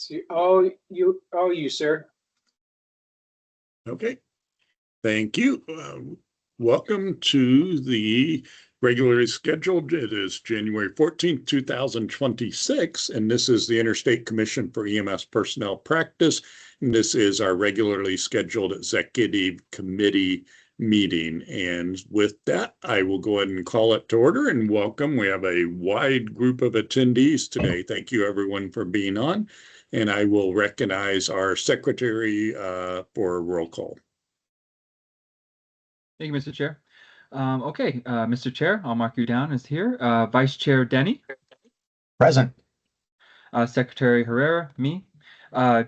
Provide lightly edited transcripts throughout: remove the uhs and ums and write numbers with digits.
See, you, sir. Okay, thank you. Welcome to the regularly scheduled, it is January 14th, 2026, and this is the Interstate Commission for EMS Personnel Practice. And this is our regularly scheduled executive committee meeting. And with that, I will go ahead and call it to order and welcome. We have a wide group of attendees today. Thank you everyone for being on. And I will recognize our secretary for a roll call. Thank you, Mr. Chair. Mr. Chair, I'll mark you down as here. Vice Chair Denny. Present. Secretary Herrera, me.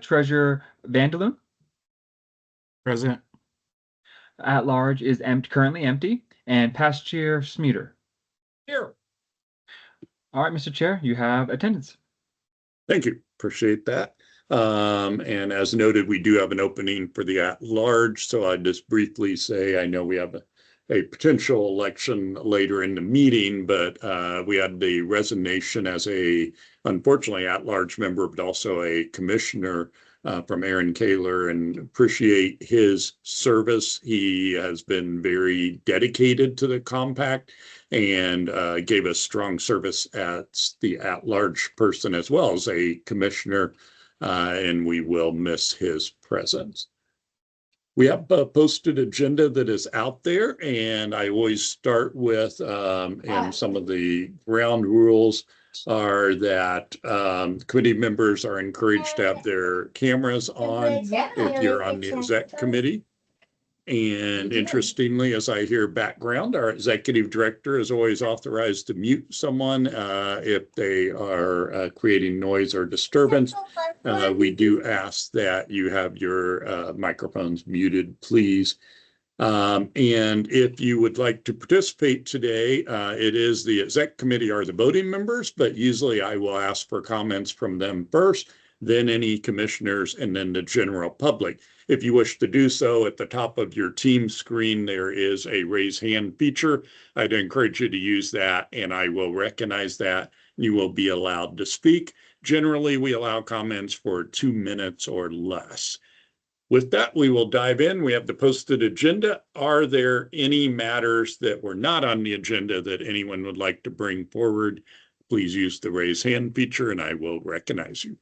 Treasurer Vandeloon. Present. At large is currently empty. And past Chair Smeeter. Here. All right, Mr. Chair, you have attendance. Thank you. Appreciate that. And as noted, we do have an opening for the at-large. So I'd just briefly say, I know we have a potential election later in the meeting, but we had the resignation as unfortunately, at-large member, but also a commissioner from Aaron Kaler, and appreciate his service. He has been very dedicated to the compact and gave us strong service as the at-large person as well as a commissioner, and we will miss his presence. We have a posted agenda that is out there, and I always start with, and some of the ground rules are that committee members are encouraged to have their cameras on if you're on the exec committee. And interestingly, as I hear background, our executive director is always authorized to mute someone if they are creating noise or disturbance. We do ask that you have your microphones muted, please. And if you would like to participate today, it is the exec committee are the voting members, but usually I will ask for comments from them first, then any commissioners, and then the general public. If you wish to do so, at the top of your team screen, there is a raise hand feature. I'd encourage you to use that, and I will recognize that. You will be allowed to speak. Generally, we allow comments for 2 minutes or less. With that, we will dive in. We have the posted agenda. Are there any matters that were not on the agenda that anyone would like to bring forward? Please use the raise hand feature, and I will recognize you.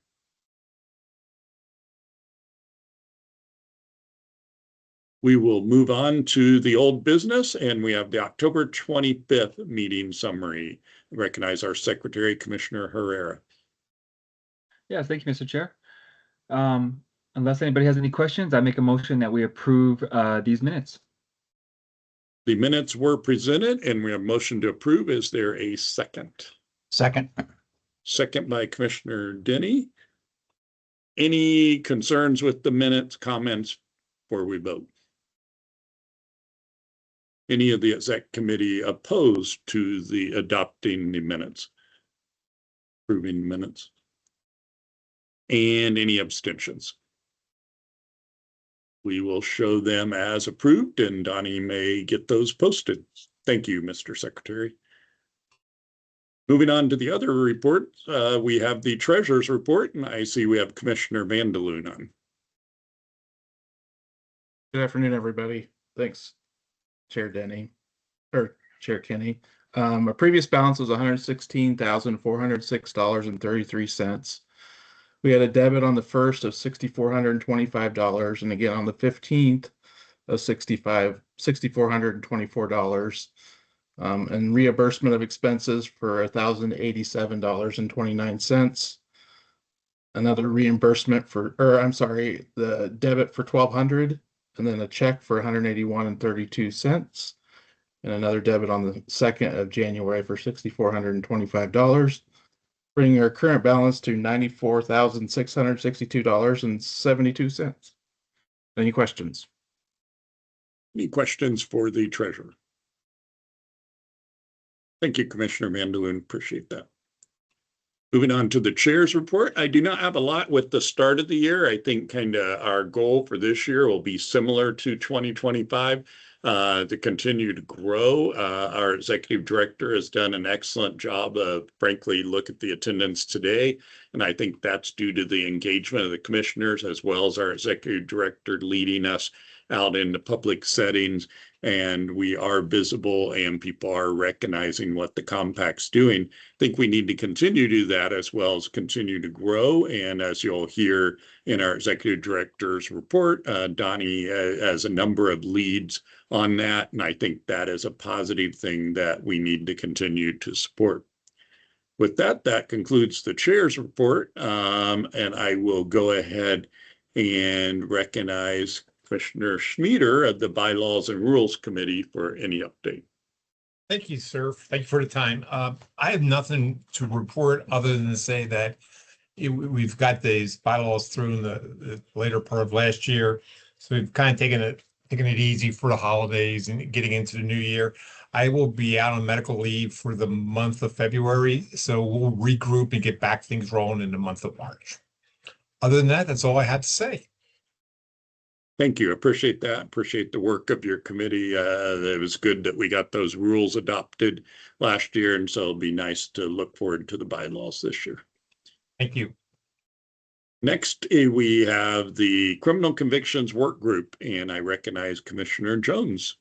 We will move on to the old business, and we have the October 25th meeting summary. I recognize our Secretary, Commissioner Herrera. Yes, thank you, Mr. Chair. Unless anybody has any questions, I make a motion that we approve these minutes. The minutes were presented, and we have a motion to approve. Is there a second? Second. Second by Commissioner Denny. Any concerns with the minutes, comments before we vote? Any of the exec committee opposed to the adopting the minutes, approving the minutes? And any abstentions? We will show them as approved, and Donnie may get those posted. Thank you, Mr. Secretary. Moving on to the other reports, we have the treasurer's report, and I see we have Commissioner Vandeloon on. Good afternoon, everybody. Thanks, Chair Denny, or Chair Kenny. Our previous balance was $116,406.33. We had a debit on the 1st of $6,425, and again on the 15th of $6,424, and reimbursement of expenses for $1,087.29. Another reimbursement for, the debit for $1,200, and then a check for $181.32, and another debit on the 2nd of January for $6,425. Bringing our current balance to $94,662.72. Any questions? Any questions for the treasurer? Thank you, Commissioner Vandeloon. Appreciate that. Moving on to the chair's report. I do not have a lot with the start of the year. I think kind of our goal for this year will be similar to 2025. to continue to grow. Our executive director has done an excellent job of, frankly, look at the attendance today. And I think that's due to the engagement of the commissioners as well as our executive director leading us out into public settings. And we are visible and people are recognizing what the compact's doing. I think we need to continue to do that as well as continue to grow. And as you'll hear in our executive director's report, Donnie has a number of leads on that. And I think that is a positive thing that we need to continue to support. With that, that concludes the chair's report. And I will go ahead and recognize Commissioner Schmieder of the Bylaws and Rules Committee for any update. Thank you, sir. Thank you for the time. I have nothing to report other than to say that we've got these bylaws through in the later part of last year. So we've kind of taken it easy for the holidays and getting into the new year. I will be out on medical leave for the month of February. So we'll regroup and get back things rolling in the month of March. Other than that, that's all I had to say. Thank you. I appreciate that. Appreciate the work of your committee. It was good that we got those rules adopted last year, and so it'll be nice to look forward to the bylaws this year. Thank you. Next, we have the Criminal Convictions Work Group, and I recognize Commissioner Jones.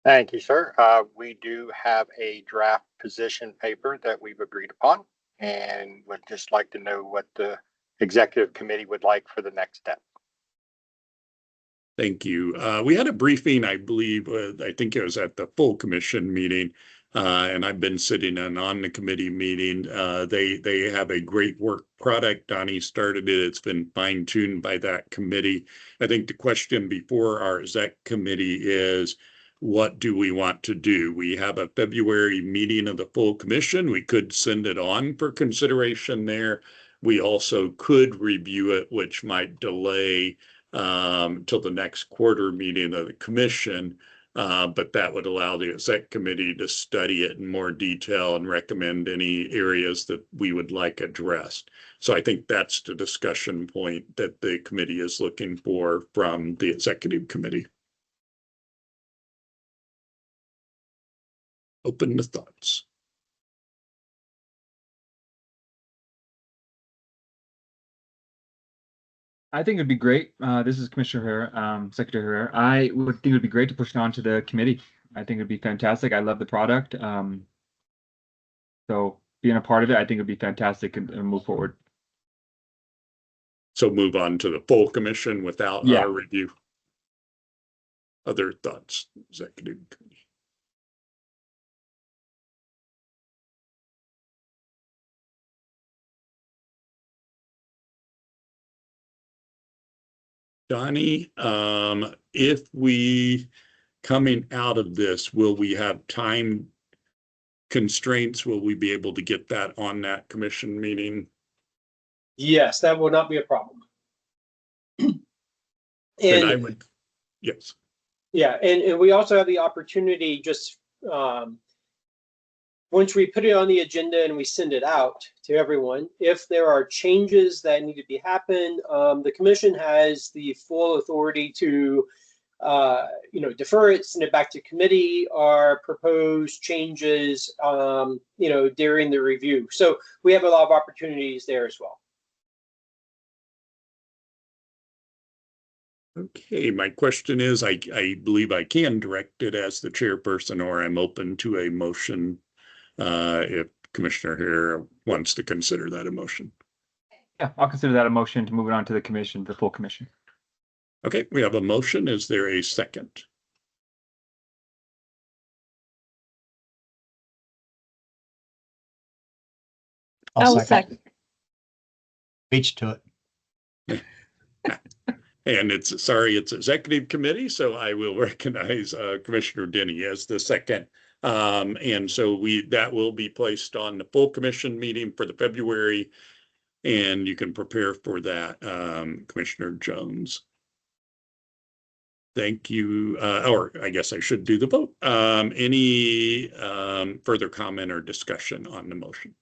Thank you, sir. We do have a draft position paper that we've agreed upon and would just like to know what the executive committee would like for the next step. Thank you. We had a briefing, I believe, I think it was at the full commission meeting, and I've been sitting in on the committee meeting. They have a great work product. Donnie started it. It's been fine-tuned by that committee. I think the question before our exec committee is, what do we want to do? We have a February meeting of the full commission. We could send it on for consideration there. We also could review it, which might delay till the next quarter meeting of the commission, but that would allow the exec committee to study it in more detail and recommend any areas that we would like addressed. So I think that's the discussion point that the committee is looking for from the executive committee. Open to thoughts. I think it'd be great. This is Commissioner Herrera, Secretary Herrera. I would think it would be great to push it on to the committee. I think it'd be fantastic. I love the product. So being a part of it, I think it'd be fantastic and move forward. So move on to the full commission without our review. Other thoughts, executive committee? Donnie, if we coming out of this, will we have time constraints? Will we be able to get that on that commission meeting? Yes, that will not be a problem. And I would, yes. Yeah, and we also have the opportunity just once we put it on the agenda and we send it out to everyone, if there are changes that need to be happen, the commission has the full authority to defer it, send it back to committee, or propose changes during the review. So we have a lot of opportunities there as well. Okay, my question is, I believe I can direct it as the chairperson, or I'm open to a motion if Commissioner here wants to consider that a motion. Yeah, I'll consider that a motion to move it on to the commission, the full commission. Okay, we have a motion. Is there a second? I'll second. Beach to it. And it's executive committee, so I will recognize Commissioner Denny as the second. And so that will be placed on the full commission meeting for the February, and you can prepare for that, Commissioner Jones. Thank you. Or I guess I should do the vote. Any further comment or discussion on the motion?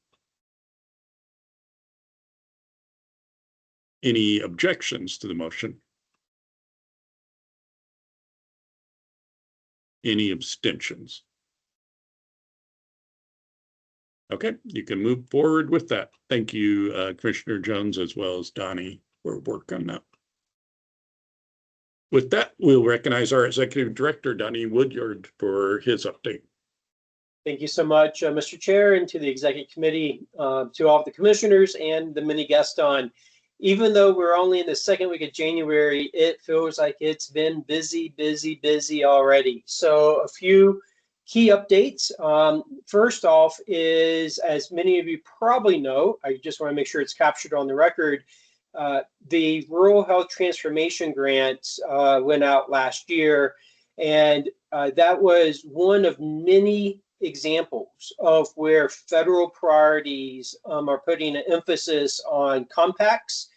Any objections to the motion? Any abstentions? Okay, you can move forward with that. Thank you, Commissioner Jones, as well as Donnie, for work on that. With that, we'll recognize our Executive Director, Donnie Woodyard, for his update. Thank you so much, Mr. Chair, and to the Executive Committee, to all of the commissioners and the many guests on. Even though we're only in the second week of January, it feels like it's been busy already. So a few key updates. First off is, as many of you probably know, I just want to make sure it's captured on the record, the Rural Health Transformation Grant went out last year, and that was one of many examples of where federal priorities are putting an emphasis on compacts,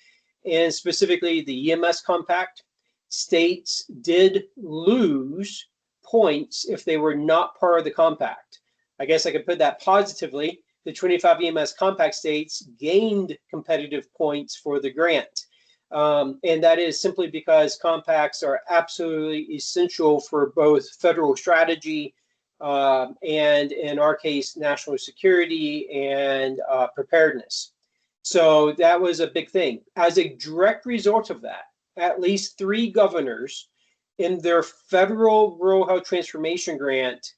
and specifically the EMS compact. States did lose points if they were not part of the compact. I guess I could put that positively. The 25 EMS compact states gained competitive points for the grant. And that is simply because compacts are absolutely essential for both federal strategy and, in our case, national security and preparedness. So that was a big thing. As a direct result of that, at least 3 governors in their federal Rural Health Transformation Grant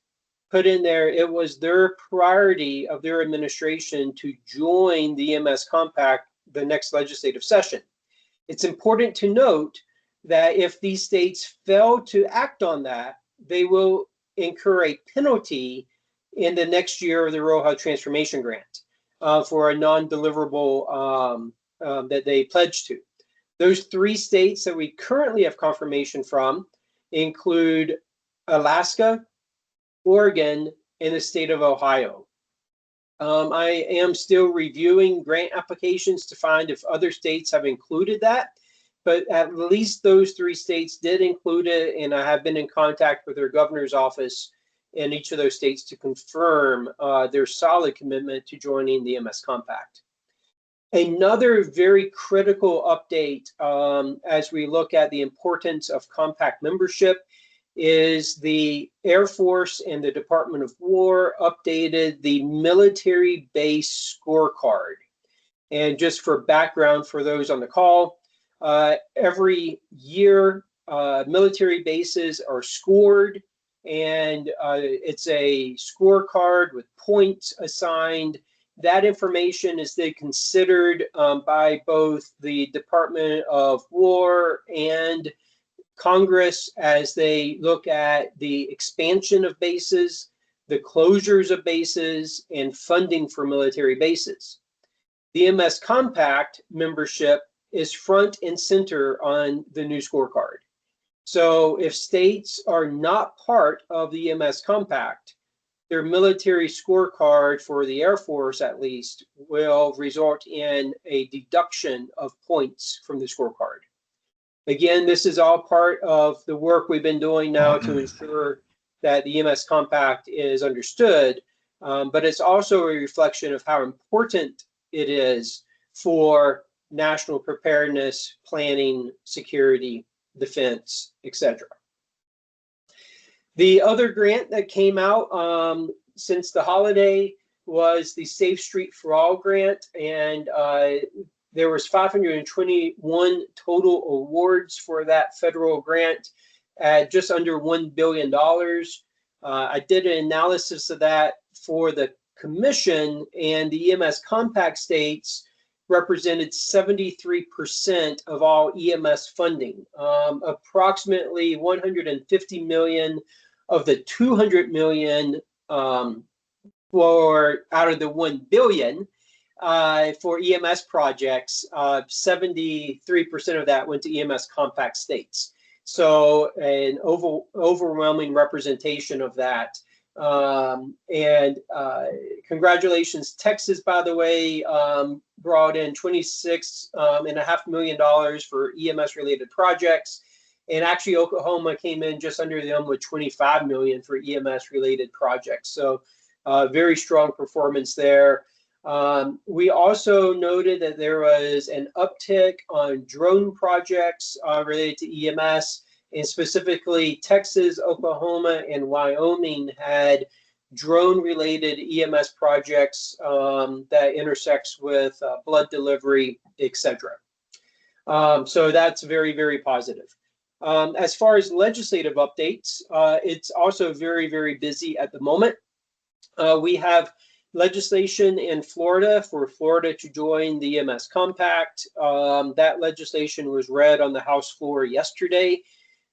put in there, it was their priority of their administration to join the EMS compact the next legislative session. It's important to note that if these states fail to act on that, they will incur a penalty in the next year of the Rural Health Transformation Grant for a non-deliverable that they pledged to. Those 3 states that we currently have confirmation from include Alaska, Oregon, and the state of Ohio. I am still reviewing grant applications to find if other states have included that, but at least those 3 states did include it, and I have been in contact with their governor's office in each of those states to confirm their solid commitment to joining the EMS compact. Another very critical update as we look at the importance of compact membership is the Air Force and the Department of War updated the military base scorecard. And just for background for those on the call, every year military bases are scored, and it's a scorecard with points assigned. That information is then considered by both the Department of War and Congress as they look at the expansion of bases, the closures of bases, and funding for military bases. The EMS Compact membership is front and center on the new scorecard. So if states are not part of the EMS Compact, their military scorecard for the Air Force, at least, will result in a deduction of points from the scorecard. Again, this is all part of the work we've been doing now to ensure that the EMS Compact is understood, but it's also a reflection of how important it is for national preparedness, planning, security, defense, etc. The other grant that came out since the holiday was the Safe Street for All grant, and there was 521 total awards for that federal grant at just under $1 billion. I did an analysis of that for the commission, and the EMS compact states represented 73% of all EMS funding. Approximately 150 million of the 200 million for out of the 1 billion for EMS projects, 73% of that went to EMS compact states. So an overwhelming representation of that. Congratulations, Texas, by the way, brought in $26.5 million for EMS related projects. And actually Oklahoma came in just under them with $25 million for EMS related projects. So very strong performance there. We also noted that there was an uptick on drone projects related to EMS. and specifically Texas, Oklahoma, and Wyoming had drone-related EMS projects that intersects with blood delivery, etc. So that's very, very positive. As far as legislative updates, it's also very, very busy at the moment. We have legislation in Florida for Florida to join the EMS Compact. That legislation was read on the House floor yesterday.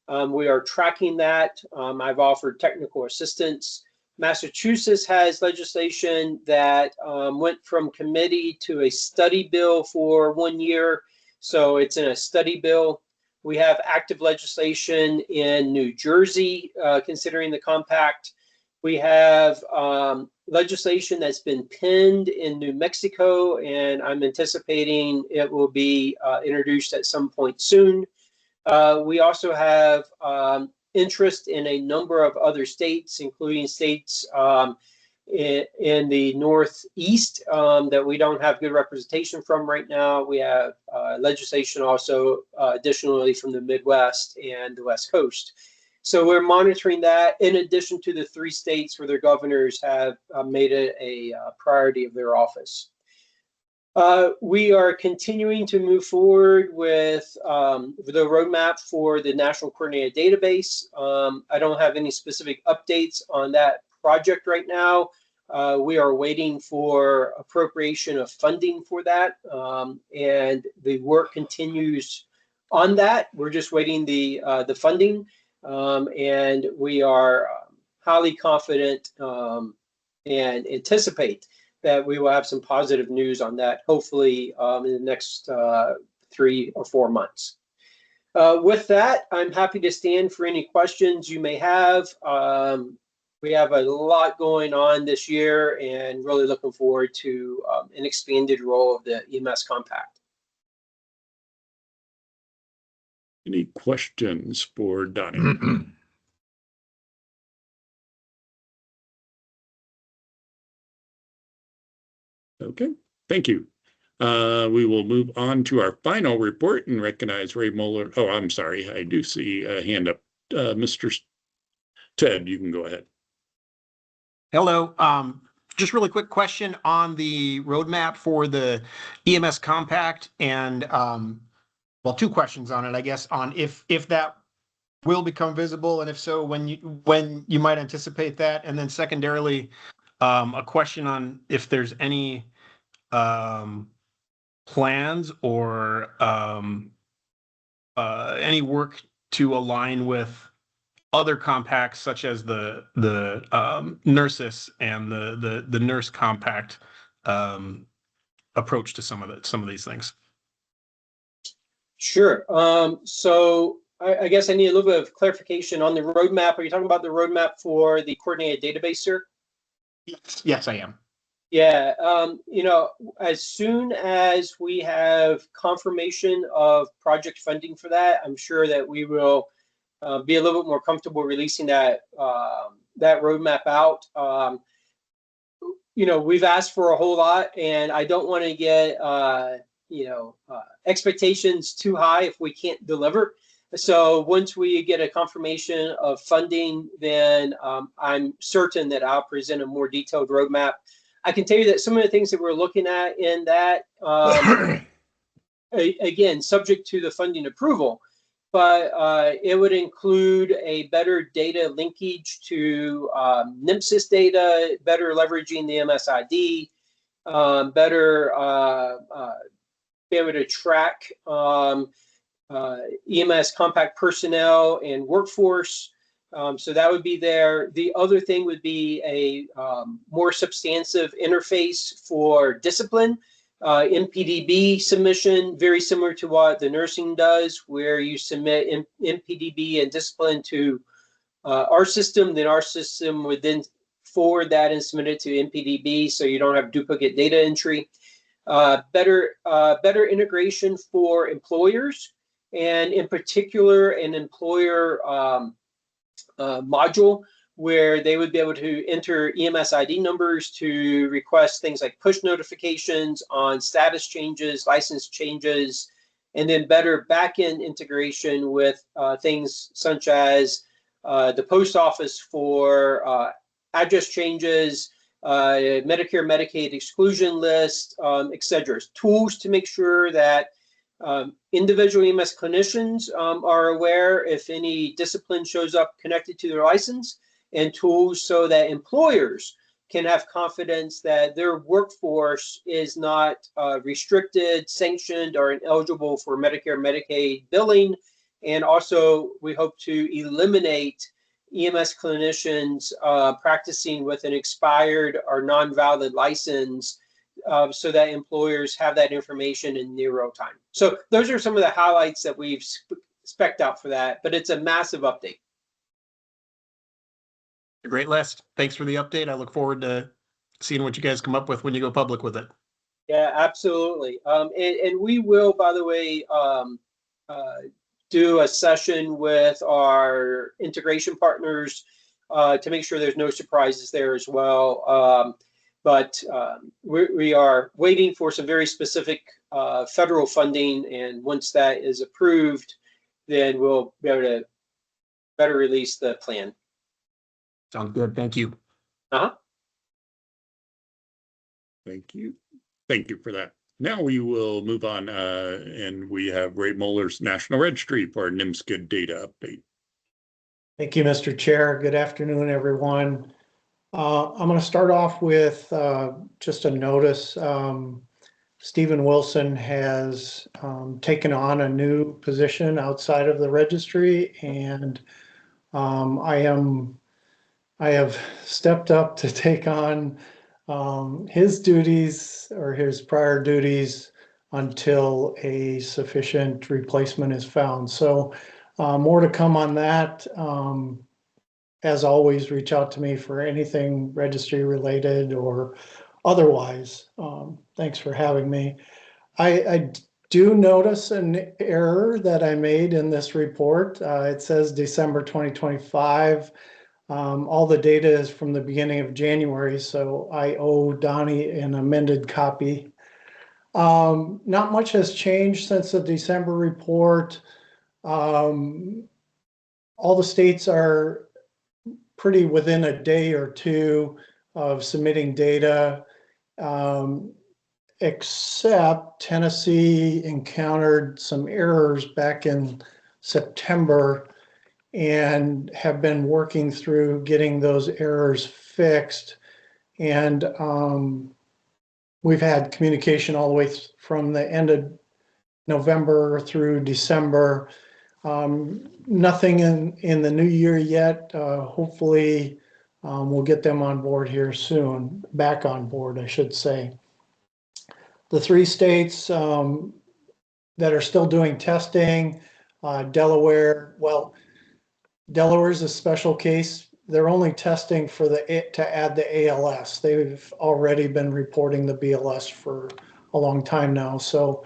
We are tracking that. I've offered technical assistance. Massachusetts has legislation that went from committee to a study bill for 1 year. So it's in a study bill. We have active legislation in New Jersey considering the compact. We have legislation that's been penned in New Mexico, and I'm anticipating it will be introduced at some point soon. We also have interest in a number of other states, including states in the Northeast that we don't have good representation from right now. We have legislation also additionally from the Midwest and the West Coast. So we're monitoring that in addition to the 3 states where their governors have made it a priority of their office. We are continuing to move forward with the roadmap for the National Coordinated Database. I don't have any specific updates on that project right now. We are waiting for appropriation of funding for that, and the work continues on that. We're just waiting the funding, and we are highly confident and anticipate that we will have some positive news on that, hopefully in the next 3 or 4 months. With that, I'm happy to stand for any questions you may have. We have a lot going on this year and really looking forward to an expanded role of the EMS Compact. Any questions for Donnie? Okay, thank you. We will move on to our final report and recognize Ray Moeller. Oh, I'm sorry. I do see a hand up. Mr. Ted, you can go ahead. Hello. Just really quick question on the roadmap for the EMS Compact, and well, 2 questions on it, I guess, on if that will become visible, and if so, when you might anticipate that, and then secondarily, a question on if there's any plans or any work to align with other compacts such as the nurses and the nurse compact approach to some of these things. Sure. So I guess I need a little bit of clarification on the roadmap. Are you talking about the roadmap for the coordinated database, sir? Yes, I am. Yeah. You know, as soon as we have confirmation of project funding for that, I'm sure that we will be a little bit more comfortable releasing that roadmap out. You know, we've asked for a whole lot, and I don't want to get expectations too high if we can't deliver. So once we get a confirmation of funding, then I'm certain that I'll present a more detailed roadmap. I can tell you that some of the things that we're looking at in that, again, subject to the funding approval, but it would include a better data linkage to NMSIS data, better leveraging the MSID, better be able to track EMS compact personnel and workforce. So that would be there. The other thing would be a more substantive interface for discipline. MPDB submission, very similar to what the nursing does, where you submit MPDB and discipline to our system, then our system would then forward that and submit it to MPDB, so you don't have duplicate data entry. Better integration for employers, and in particular, an employer module where they would be able to enter EMS ID numbers to request things like push notifications on status changes, license changes, and then better back-end integration with things such as the post office for address changes, Medicare, Medicaid exclusion list, et cetera. Tools to make sure that individual EMS clinicians are aware if any discipline shows up connected to their license, and tools so that employers can have confidence that their workforce is not restricted, sanctioned, or ineligible for Medicare, Medicaid billing. And also, we hope to eliminate EMS clinicians practicing with an expired or non-valid license so that employers have that information in near real time. So those are some of the highlights that we've spec'd out for that, but it's a massive update. A great list. Thanks for the update. I look forward to seeing what you guys come up with when you go public with it. Yeah, absolutely. And we will, by the way, do a session with our integration partners to make sure there's no surprises there as well. But we are waiting for some very specific federal funding, and once that is approved, then we'll be able to better release the plan. Sounds good. Thank you. Thank you. Thank you for that. Now we will move on, and we have Ray Muller's National Registry for our NIMSKID data update. Thank you, Mr. Chair. Good afternoon, everyone. I'm going to start off with just a notice. Stephen Wilson has taken on a new position outside of the registry, and I have stepped up to take on his duties or his prior duties until a sufficient replacement is found. So more to come on that. As always, reach out to me for anything registry related or otherwise. Thanks for having me. I do notice an error that I made in this report. It says December 2025. All the data is from the beginning of January, so I owe Donnie an amended copy. Not much has changed since the December report. All the states are pretty within a day or two of submitting data, except Tennessee encountered some errors back in September and have been working through getting those errors fixed. And we've had communication all the way from the end of November through December. Nothing in the new year yet. Hopefully we'll get them on board here soon, back on board, I should say. The 3 states that are still doing testing, Delaware, well, Delaware's a special case. They're only testing for to add the ALS. They've already been reporting the BLS for a long time now. So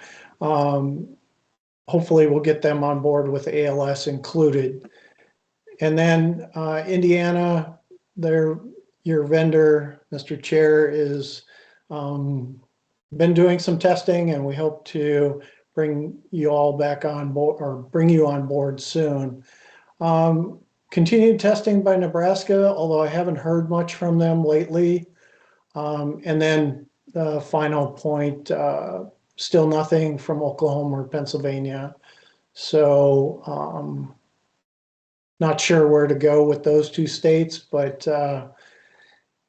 hopefully we'll get them on board with ALS included. And then Indiana, your vendor, Mr. Chair, is been doing some testing, and we hope to bring you all back on board, or bring you on board soon. Continued testing by Nebraska, although I haven't heard much from them lately. And then the final point, still nothing from Oklahoma or Pennsylvania. So not sure where to go with those 2 states, but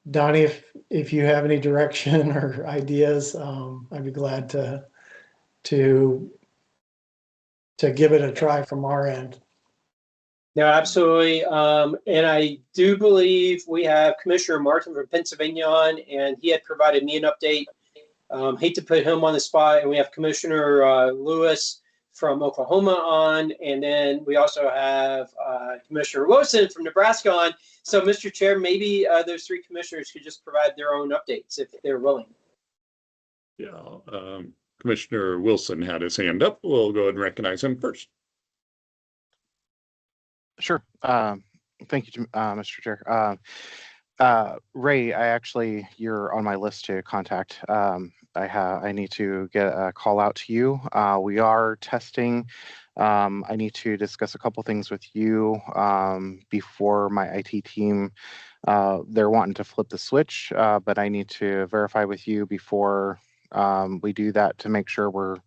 Donnie, if you have any direction or ideas, I'd be glad to give it a try from our end. No, absolutely. And I do believe we have Commissioner Martin from Pennsylvania on, and he had provided me an update. Hate to put him on the spot. And we have Commissioner Lewis from Oklahoma on, and then we also have Commissioner Wilson from Nebraska on. So, Mr. Chair, maybe those 3 commissioners could just provide their own updates if they're willing. Yeah, Commissioner Wilson had his hand up. We'll go ahead and recognize him first. Sure. Thank you, Mr. Chair. Ray, you're on my list to contact. I need to get a call out to you. We are testing. I need to discuss a couple things with you before my IT team. They're wanting to flip the switch, but I need to verify with you before we do that to make sure we're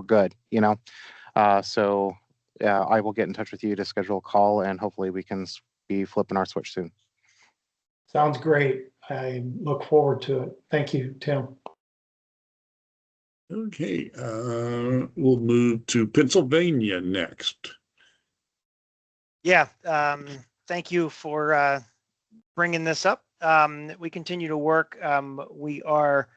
good. So I will get in touch with you to schedule a call, and hopefully we can be flipping our switch soon. Sounds great. I look forward to it. Thank you, Tim. Okay, we'll move to Pennsylvania next. Yeah, thank you for bringing this up. We continue to work. We are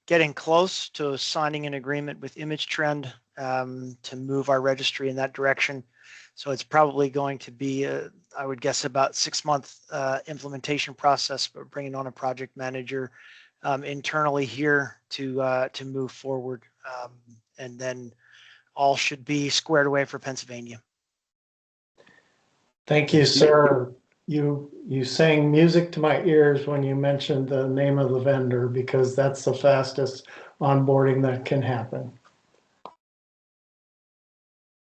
getting close to signing an agreement with Image Trend to move our registry in that direction. So it's probably going to be, I would guess, about 6-month implementation process, but bringing on a project manager internally here to move forward, and then all should be squared away for Pennsylvania. Thank you, sir. You sang music to my ears when you mentioned the name of the vendor, because that's the fastest onboarding that can happen.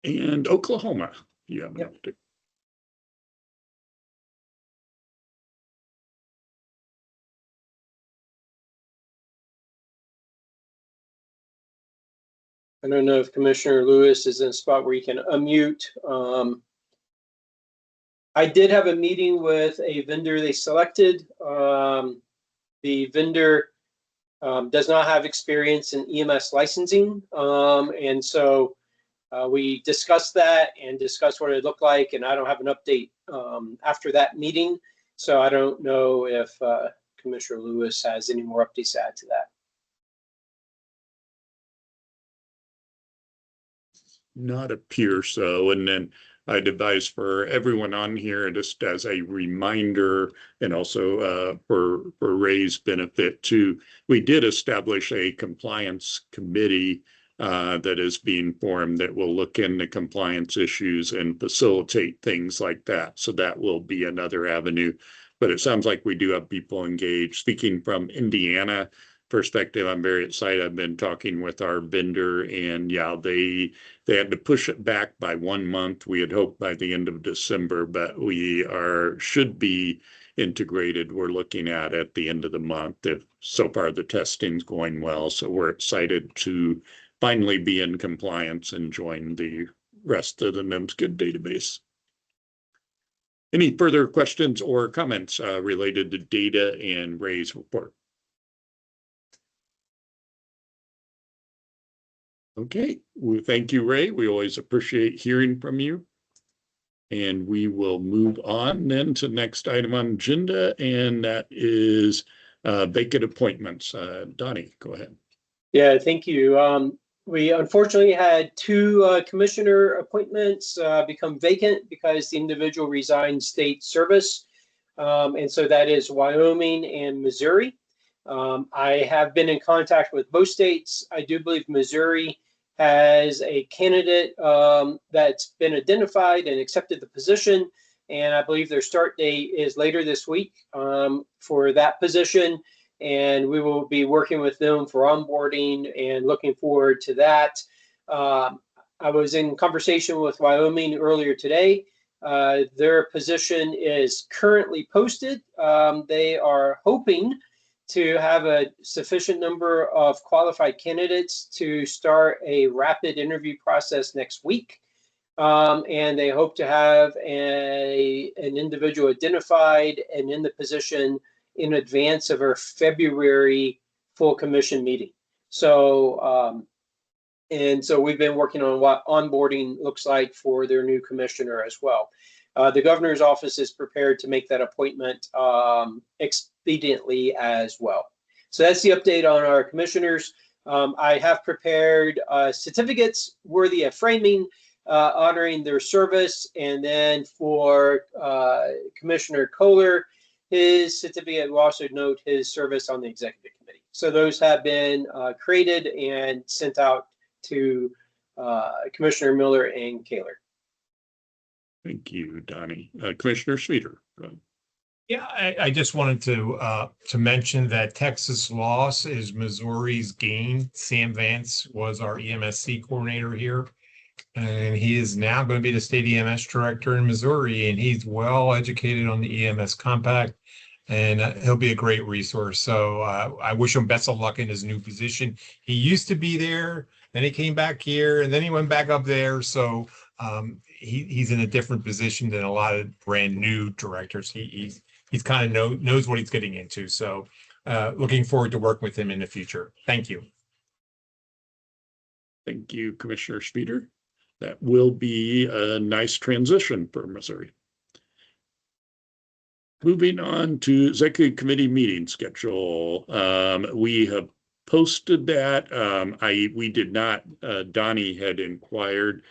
And Oklahoma, you have an update. I don't know if Commissioner Lewis is in a spot where you can unmute. I did have a meeting with a vendor they selected. The vendor does not have experience in EMS licensing. And so we discussed that and discussed what it looked like, and I don't have an update after that meeting. So I don't know if Commissioner Lewis has any more updates to add to that. Not appear so. And then I'd advise for everyone on here, just as a reminder, and also for Ray's benefit too, we did establish a compliance committee that is being formed that will look into compliance issues and facilitate things like that. So that will be another avenue. But it sounds like we do have people engaged. Speaking from Indiana perspective, I'm very excited. I've been talking with our vendor, and yeah, they had to push it back by 1 month. We had hoped by the end of December, but we should be integrated. We're looking at the end of the month. If so far the testing's going well, so we're excited to finally be in compliance and join the rest of the NEMSCID database. Any further questions or comments related to data and Ray's report? Okay, well, thank you, Ray. We always appreciate hearing from you. And we will move on then to the next item on agenda, and that is vacant appointments. Donnie, go ahead. Yeah, thank you. We unfortunately had 2 commissioner appointments become vacant because the individual resigned state service. And so that is Wyoming and Missouri. I have been in contact with both states. I do believe Missouri has a candidate that's been identified and accepted the position. And I believe their start date is later this week for that position. And we will be working with them for onboarding and looking forward to that. I was in conversation with Wyoming earlier today. Their position is currently posted. They are hoping to have a sufficient number of qualified candidates to start a rapid interview process next week. And they hope to have an individual identified and in the position in advance of our February full commission meeting. So, and so we've been working on what onboarding looks like for their new commissioner as well. The governor's office is prepared to make that appointment expediently as well. So that's the update on our commissioners. I have prepared certificates worthy of framing, honoring their service, and then for Commissioner Kohler, his certificate will also note his service on the executive committee. So those have been created and sent out to Commissioner Miller and Kaler. Thank you, Donnie. Commissioner Schmieder. Yeah, I just wanted to mention that Texas loss is Missouri's gain. Sam Vance was our EMSC coordinator here, and he is now going to be the state EMS director in Missouri, and he's well educated on the EMS compact, and he'll be a great resource. So I wish him best of luck in his new position. He used to be there, then he came back here, and then he went back up there. So he's in a different position than a lot of brand new directors. He's kind of knows what he's getting into. So looking forward to working with him in the future. Thank you. Thank you, Commissioner Speeder. That will be a nice transition for Missouri. Moving on to executive committee meeting schedule. We have posted that. We did not, Donnie had inquired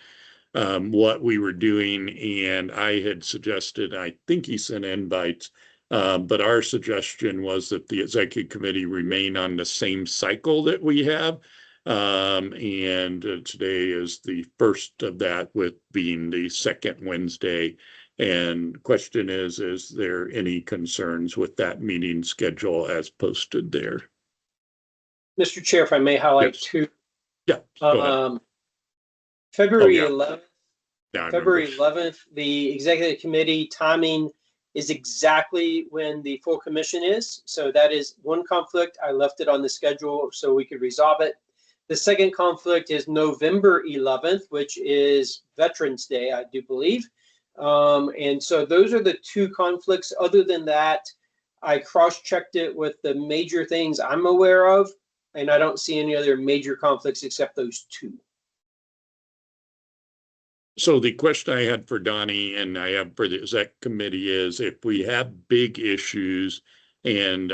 what we were doing, and I had suggested, I think he sent invites, but our suggestion was that the executive committee remain on the same cycle that we have. And today is the first of that, with being the second Wednesday. And question is there any concerns with that meeting schedule as posted there? Mr. Chair, if I may highlight Yes. two. Yeah. Go ahead. February Oh, 11th. Yeah, February 11th, the executive committee timing is exactly when the full commission is. So that is one conflict. I left it on the schedule so we could resolve it. The second conflict is November 11th, which is Veterans Day, I do believe. And so those are the two conflicts. Other than that, I cross-checked it with the major things I'm aware of, and I don't see any other major conflicts except those two. So the question I had for Donnie, and I have for the exec committee, is if we have big issues and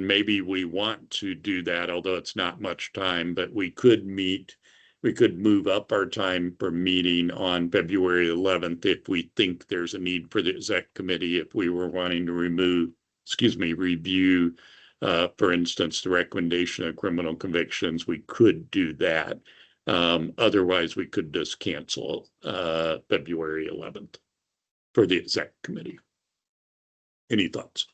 maybe we want to do that, although it's not much time, but we could move up our time for meeting on February 11th if we think there's a need for the exec committee, if we were wanting to review, for instance, the recommendation of criminal convictions, we could do that. Otherwise, we could just cancel February 11th for the exec committee. Any thoughts?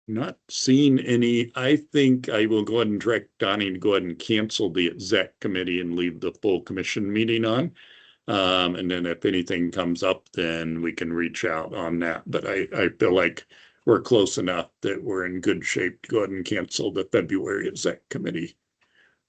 Not seeing any. I think I will go ahead and direct Donnie to go ahead and cancel the exec committee and leave the full commission meeting on. And then if anything comes up, then we can reach out on that. But I feel like we're close enough that we're in good shape to go ahead and cancel the February exec committee.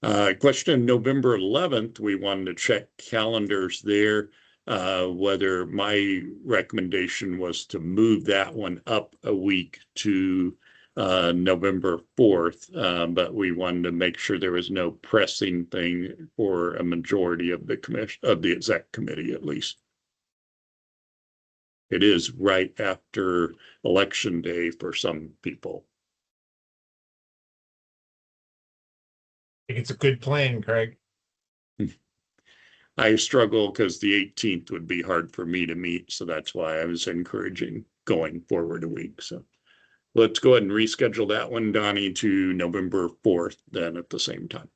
Question November 11th, we wanted to check calendars there. Whether my recommendation was to move that one up a week to November 4th, but we wanted to make sure there was no pressing thing for a majority of the commission, of the exec committee at least. It is right after election day for some people. I think it's a good plan, Craig. I struggle because the 18th would be hard for me to meet, so that's why I was encouraging going forward a week. So let's go ahead and reschedule that one, Donnie, to November 4th then at the same time.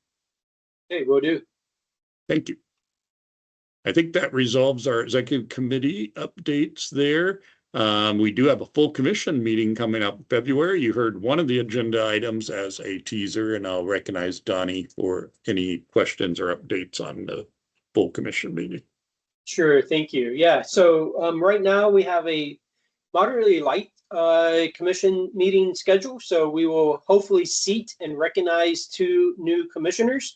Okay, will do. Thank you. I think that resolves our executive committee updates there. We do have a full commission meeting coming up in February. You heard one of the agenda items as a teaser, and I'll recognize Donnie for any questions or updates on the full commission meeting. Sure, thank you. Yeah, so right now we have a moderately light commission meeting schedule. So we will hopefully seat and recognize 2 new commissioners.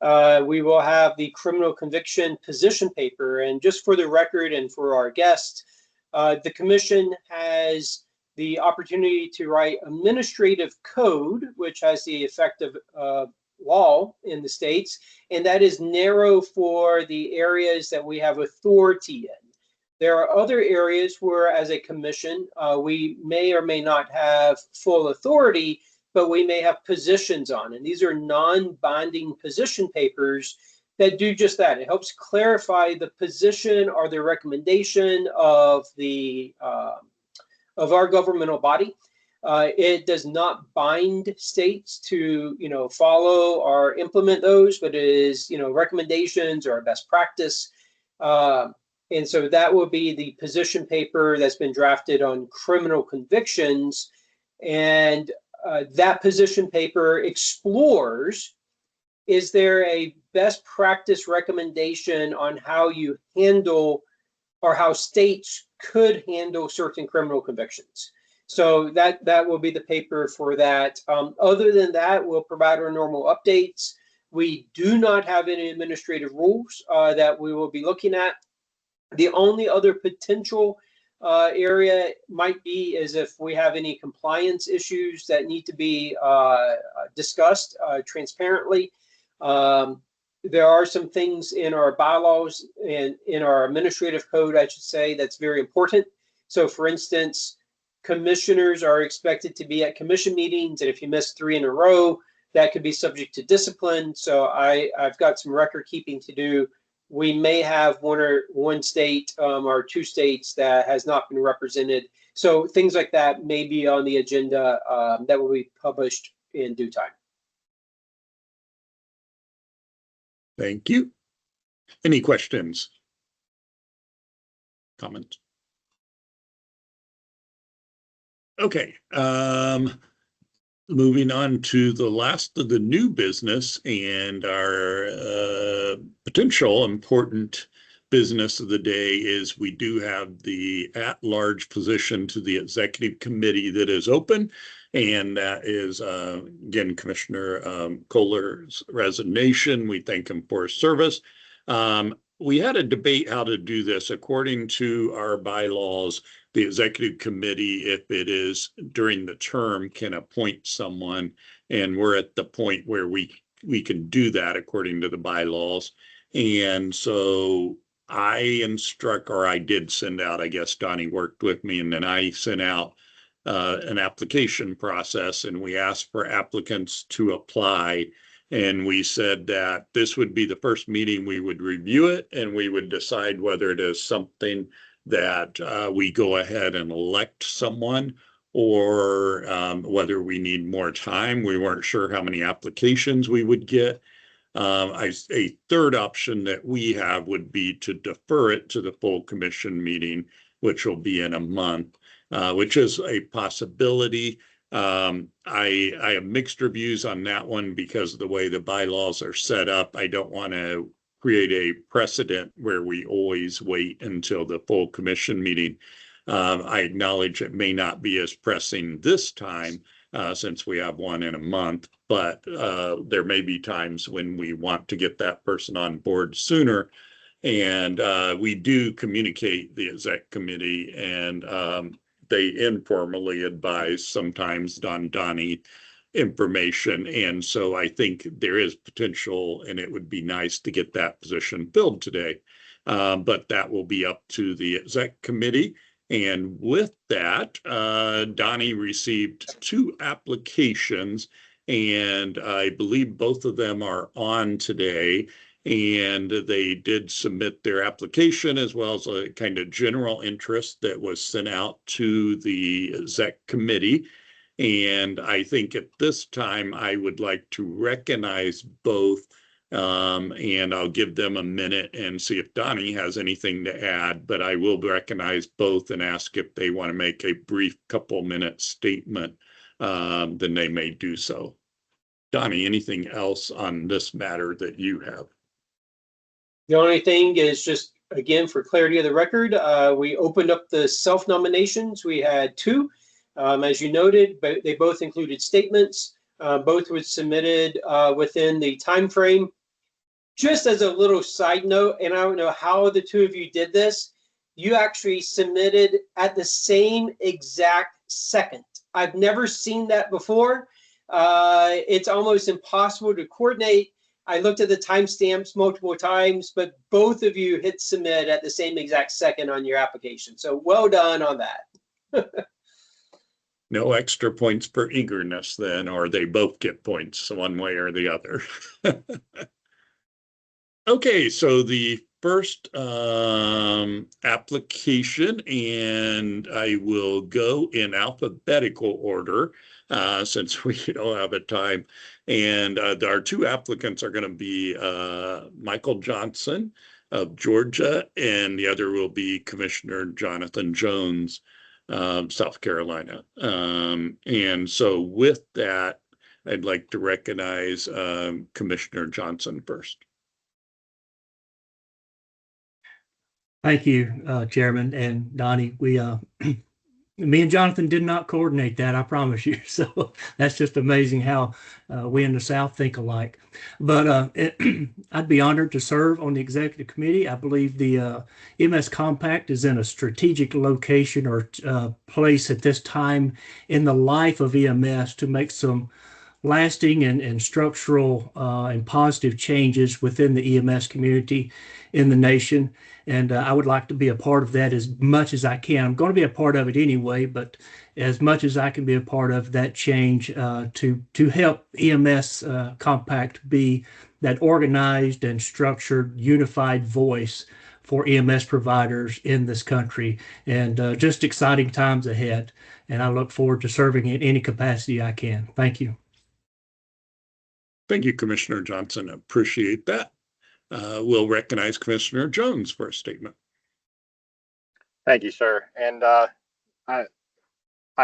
We will have the criminal conviction position paper. And just for the record and for our guests, the commission has the opportunity to write administrative code, which has the effect of law in the states, and that is narrow for the areas that we have authority in. There are other areas where, as a commission, we may or may not have full authority, but we may have positions on, and these are non-binding position papers that do just that. It helps clarify the position or the recommendation of the of our governmental body. It does not bind states to, follow or implement those, but it is, recommendations or best practice. And so that will be the position paper that's been drafted on criminal convictions. And that position paper explores, is there a best practice recommendation on how you handle or how states could handle certain criminal convictions? So that will be the paper for that. Other than that, we'll provide our normal updates. We do not have any administrative rules that we will be looking at. The only other potential area might be is if we have any compliance issues that need to be discussed transparently. There are some things in our bylaws and in our administrative code, I should say, that's very important. So for instance, commissioners are expected to be at commission meetings, and if you miss 3 in a row, that could be subject to discipline. So I've got some record keeping to do. We may have one state or 2 states that has not been represented. So things like that may be on the agenda that will be published in due time. Thank you. Any questions? Comments? Okay. Moving on to the last of the new business and our potential important business of the day is we do have the at-large position to the executive committee that is open. And that is, again, Commissioner Kohler's resignation. We thank him for his service. We had a debate how to do this. According to our bylaws, the executive committee, if it is during the term, can appoint someone. And we're at the point where we can do that according to the bylaws. And so I did send out, I guess Donnie worked with me, and then I sent out an application process, and we asked for applicants to apply. And we said that this would be the first meeting we would review it, and we would decide whether it is something that we go ahead and elect someone, or whether we need more time. We weren't sure how many applications we would get. A third option that we have would be to defer it to the full commission meeting, which will be in a month, which is a possibility. I have mixed reviews on that one because of the way the bylaws are set up. I don't want to create a precedent where we always wait until the full commission meeting. I acknowledge it may not be as pressing this time since we have one in a month, but there may be times when we want to get that person on board sooner. And we do communicate the exec committee, and they informally advise sometimes on Donnie information. And so I think there is potential, and it would be nice to get that position filled today. But that will be up to the exec committee. And with that, Donnie received 2 applications, and I believe both of them are on today. And they did submit their application as well as a kind of general interest that was sent out to the exec committee. And I think at this time, I would like to recognize both, and I'll give them a minute and see if Donnie has anything to add, but I will recognize both and ask if they want to make a brief couple-minute statement, then they may do so. Donnie, anything else on this matter that you have? The only thing is just, again, for clarity of the record, we opened up the self-nominations. We had 2. As you noted, but they both included statements. Both were submitted within the time frame. Just as a little side note, and I don't know how the 2 of you did this, you actually submitted at the same exact second. I've never seen that before. It's almost impossible to coordinate. I looked at the timestamps multiple times, but both of you hit submit at the same exact second on your application. So well done on that. No extra points for eagerness then, or they both get points one way or the other. Okay, so the first application, and I will go in alphabetical order since we don't have a time. And our two applicants are going to be Michael Johnson of Georgia, and the other will be Commissioner Jonathan Jones, South Carolina. And so with that, I'd like to recognize Commissioner Johnson first. Thank you, Chairman and Donnie. Me and Jonathan did not coordinate that, I promise you. So that's just amazing how we in the South think alike. But I'd be honored to serve on the executive committee. I believe the EMS Compact is in a strategic location or place at this time in the life of EMS to make some lasting and structural and positive changes within the EMS community in the nation. And I would like to be a part of that as much as I can. I'm going to be a part of it anyway, but as much as I can be a part of that change to help EMS Compact be that organized and structured, unified voice for EMS providers in this country. And just exciting times ahead. And I look forward to serving in any capacity I can. Thank you. Thank you, Commissioner Johnson. Appreciate that. We'll recognize Commissioner Jones for a statement. Thank you, sir. And I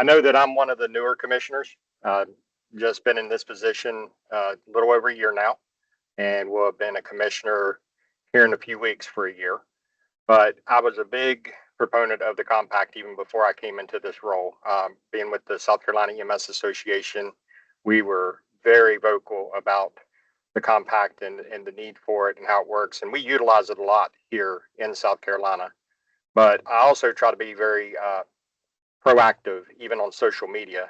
know that I'm one of the newer commissioners. Just been in this position a little over a year now, and will have been a commissioner here in a few weeks for a year. But I was a big proponent of the compact even before I came into this role. Being with the South Carolina EMS Association, we were very vocal about the compact and the need for it and how it works. And we utilize it a lot here in South Carolina. But I also try to be very proactive, even on social media.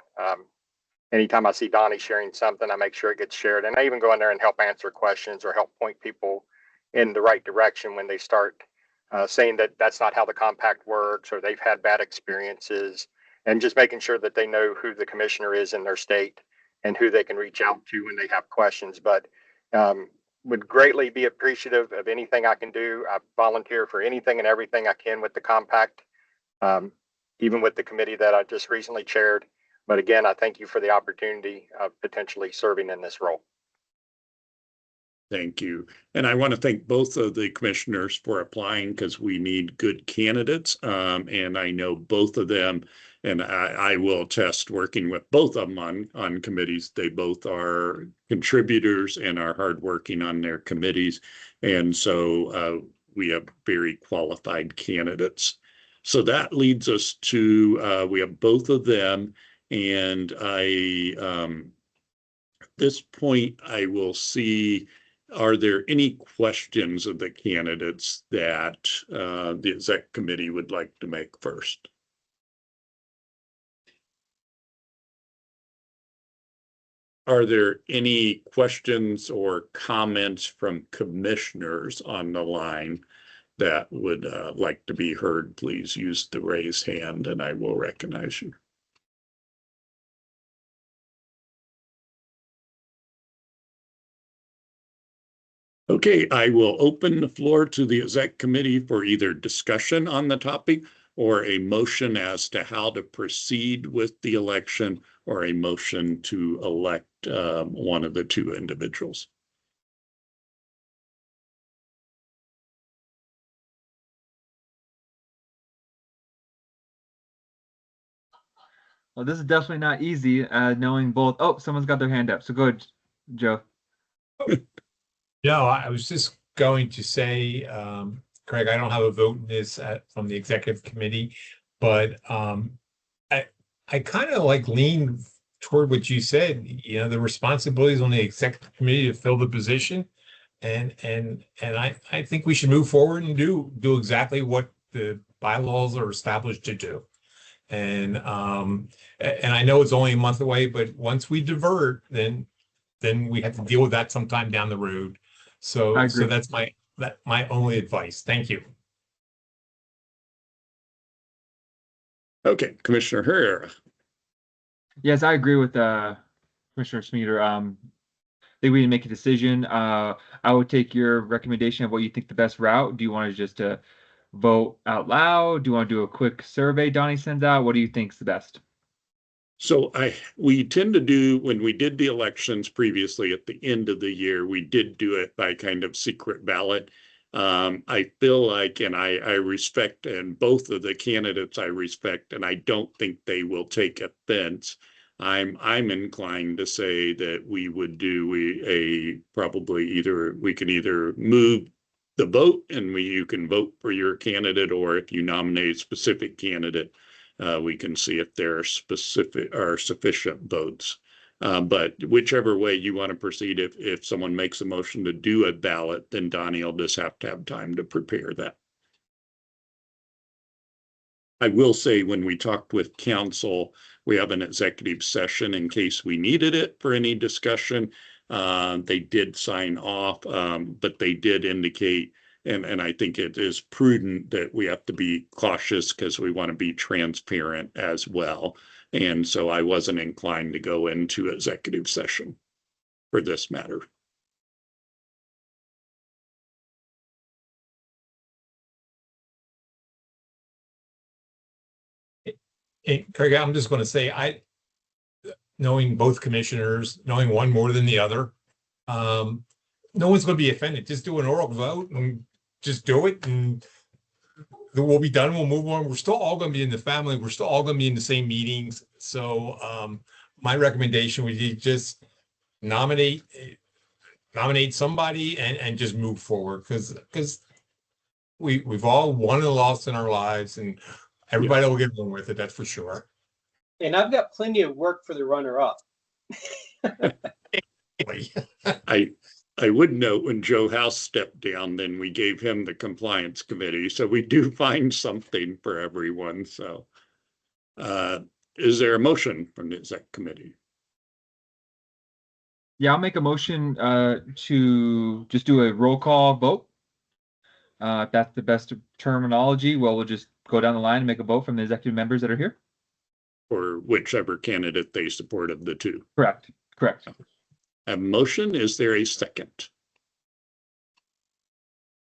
Anytime I see Donnie sharing something, I make sure it gets shared. And I even go in there and help answer questions or help point people in the right direction when they start saying that that's not how the compact works or they've had bad experiences, and just making sure that they know who the commissioner is in their state and who they can reach out to when they have questions. But would greatly be appreciative of anything I can do. I volunteer for anything and everything I can with the compact, even with the committee that I just recently chaired. But again, I thank you for the opportunity of potentially serving in this role. Thank you. And I want to thank both of the commissioners for applying, because we need good candidates. And I know both of them, and I will attest working with both of them on committees. They both are contributors and are hardworking on their committees. And so we have very qualified candidates. So that leads us to, we have both of them. And at this point, I will see, are there any questions of the candidates that the exec committee would like to make first? Are there any questions or comments from commissioners on the line that would like to be heard? Please use the raise hand and I will recognize you. Okay, I will open the floor to the exec committee for either discussion on the topic or a motion as to how to proceed with the election, or a motion to elect one of the two individuals. Well, this is definitely not easy, knowing both. Oh, someone's got their hand up. So go ahead, Joe. No, I was just going to say, Craig, I don't have a vote in this from the executive committee, but I kind of like lean toward what you said. You know, the responsibility is on the executive committee to fill the position, and I think we should move forward and do exactly what the bylaws are established to do. And I know it's only a month away, but once we divert, then we have to deal with that sometime down the road. So that's my only advice. Thank you. Okay, Commissioner Herrera. Yes, I agree with Commissioner Smeater. think we need to make a decision. I would take your recommendation of what you think the best route. Do you want to just vote out loud? Do you want to do a quick survey Donnie sends out? What do you think is the best? So we tend to do, when we did the elections previously at the end of the year, we did do it by kind of secret ballot. I feel like, and I respect, and both of the candidates I respect, and I don't think they will take offense. I'm inclined to say that we would do we can either move the vote and you can vote for your candidate, or if you nominate a specific candidate, we can see if there are sufficient votes. But whichever way you want to proceed, if someone makes a motion to do a ballot, then Donnie will just have to have time to prepare that. I will say, when we talked with council, we have an executive session in case we needed it for any discussion. They did sign off, but they did indicate, and I think it is prudent that we have to be cautious because we want to be transparent as well. And so I wasn't inclined to go into executive session for this matter. Hey, Craig, I'm just going to say, knowing both commissioners, knowing one more than the other, no one's going to be offended. Just do an oral vote and just do it, and we'll be done. We'll move on. We're still all going to be in the family. We're still all going to be in the same meetings. So my recommendation would be just nominate somebody and just move forward, because we've all won and lost in our lives, and everybody will get along with it. That's for sure. And I've got plenty of work for the runner-up. I would note, when Joe House stepped down, then we gave him the compliance committee. So we do find something for everyone. So is there a motion from the exec committee? Yeah, I'll make a motion to just do a roll call vote. If that's the best terminology, well, we'll just go down the line and make a vote from the executive members that are here. Or whichever candidate they support of the two. Correct. A motion. Is there a second?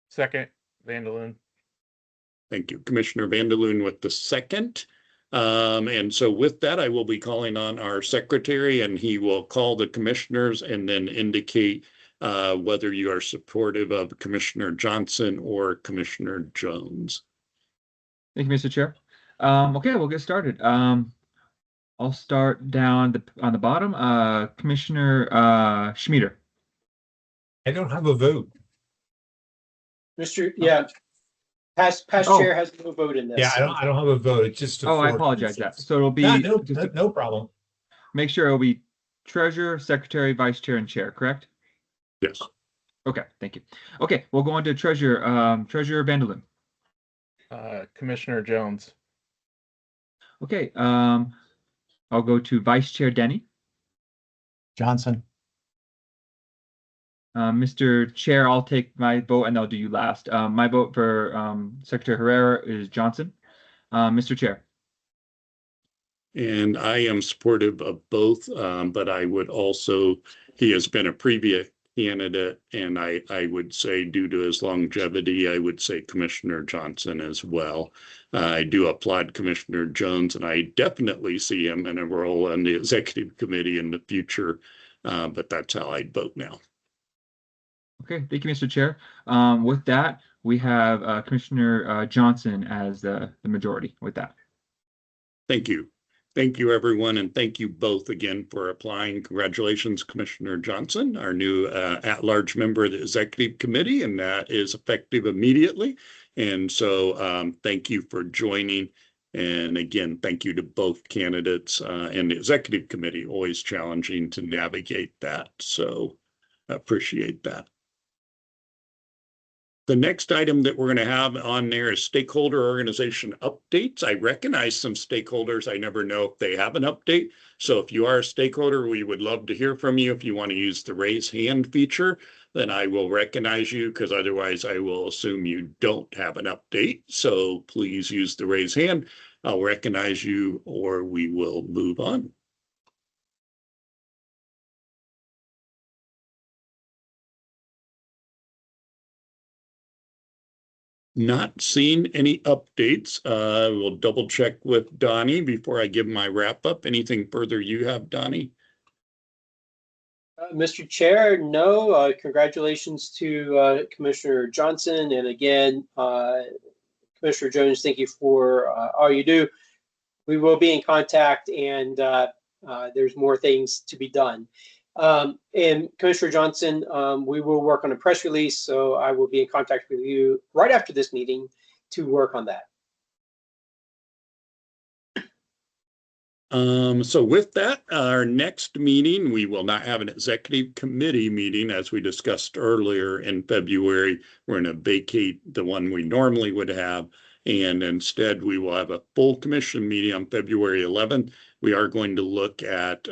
Second, Vanderloon. Thank you, Commissioner Vanderloon with the second. And so with that, I will be calling on our secretary, and he will call the commissioners and then indicate whether you are supportive of Commissioner Johnson or Commissioner Jones. Thank you, Mr. Chair. Okay, we'll get started. I'll start down on the bottom. Commissioner Schmieder. I don't have a vote. Past chair has no vote in this. Yeah, I don't have a vote. It's just. I apologize. That so it'll be no problem. Make sure it'll be treasurer, secretary, vice chair, and chair. Correct? Yes. Okay. Thank you. Okay, we'll go on to treasurer. Treasurer Vanderloon. Commissioner Jones. Okay. I'll go to Vice Chair Denny. Johnson. Mr. Chair, I'll take my vote and I'll do you last. My vote for Secretary Herrera is Johnson. Mr. Chair. And I am supportive of both, but I would also, he has been a previous candidate, and I would say, due to his longevity, I would say Commissioner Johnson as well. I do applaud Commissioner Jones, and I definitely see him in a role on the executive committee in the future, but that's how I'd vote now. Okay, thank you, Mr. Chair. With that, we have Commissioner Johnson as the majority with that. Thank you. Thank you, everyone, and thank you both again for applying. Congratulations, Commissioner Johnson, our new at-large member of the executive committee, and that is effective immediately. And so thank you for joining. And again, thank you to both candidates and the executive committee. Always challenging to navigate that. So appreciate that. The next item that we're going to have on there is stakeholder organization updates. I recognize some stakeholders. I never know if they have an update. So if you are a stakeholder, we would love to hear from you. If you want to use the raise hand feature, then I will recognize you, because otherwise I will assume you don't have an update. So please use the raise hand. I'll recognize you, or we will move on. not seen any updates. We'll double check with Donnie before I give my wrap up. Anything further you have, Donnie? Mr. Chair, no. Congratulations to Commissioner Johnson. And again, Commissioner Jones, thank you for all you do. We will be in contact, and there's more things to be done. And Commissioner Johnson, we will work on a press release, so I will be in contact with you right after this meeting to work on that. So with that, our next meeting, we will not have an executive committee meeting as we discussed earlier in February. We're going to vacate the one we normally would have, and instead we will have a full commission meeting on February 11th. We are going to look at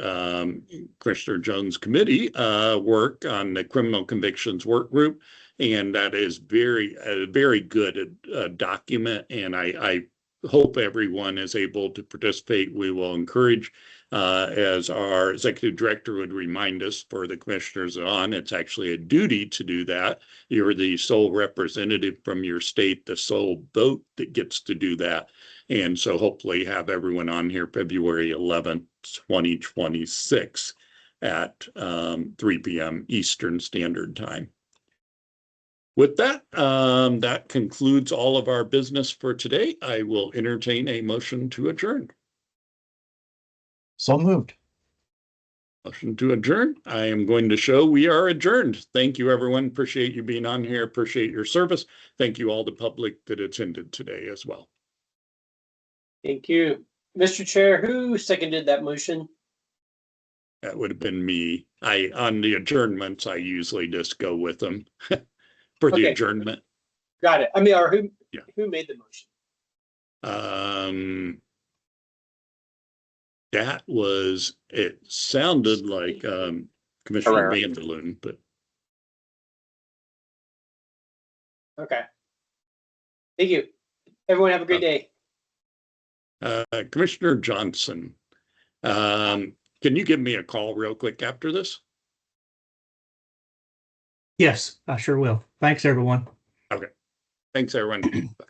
Commissioner Jones' committee work on the criminal convictions work group, and that is very good document, and I hope everyone is able to participate. We will encourage, as our executive director would remind us for the commissioners on, it's actually a duty to do that. You're the sole representative from your state, the sole vote that gets to do that. And so hopefully have everyone on here February 11th, 2026 at 3 p.m. Eastern Standard Time. With that, that concludes all of our business for today. I will entertain a motion to adjourn. So moved. Motion to adjourn. I am going to show we are adjourned. Thank you, everyone. Appreciate you being on here. Appreciate your service. Thank you all the public that attended today as well. Thank you. Mr. Chair, who seconded that motion? That would have been me. On the adjournments, I usually just go with them. For the adjournment. Got it. I mean, or who made the motion? That was, it sounded like Commissioner Vanderloon, but. Okay. Thank you. Everyone have a great day. Commissioner Johnson, can you give me a call real quick after this? Yes, I sure will. Thanks, everyone. Okay. Thanks, everyone. Bye.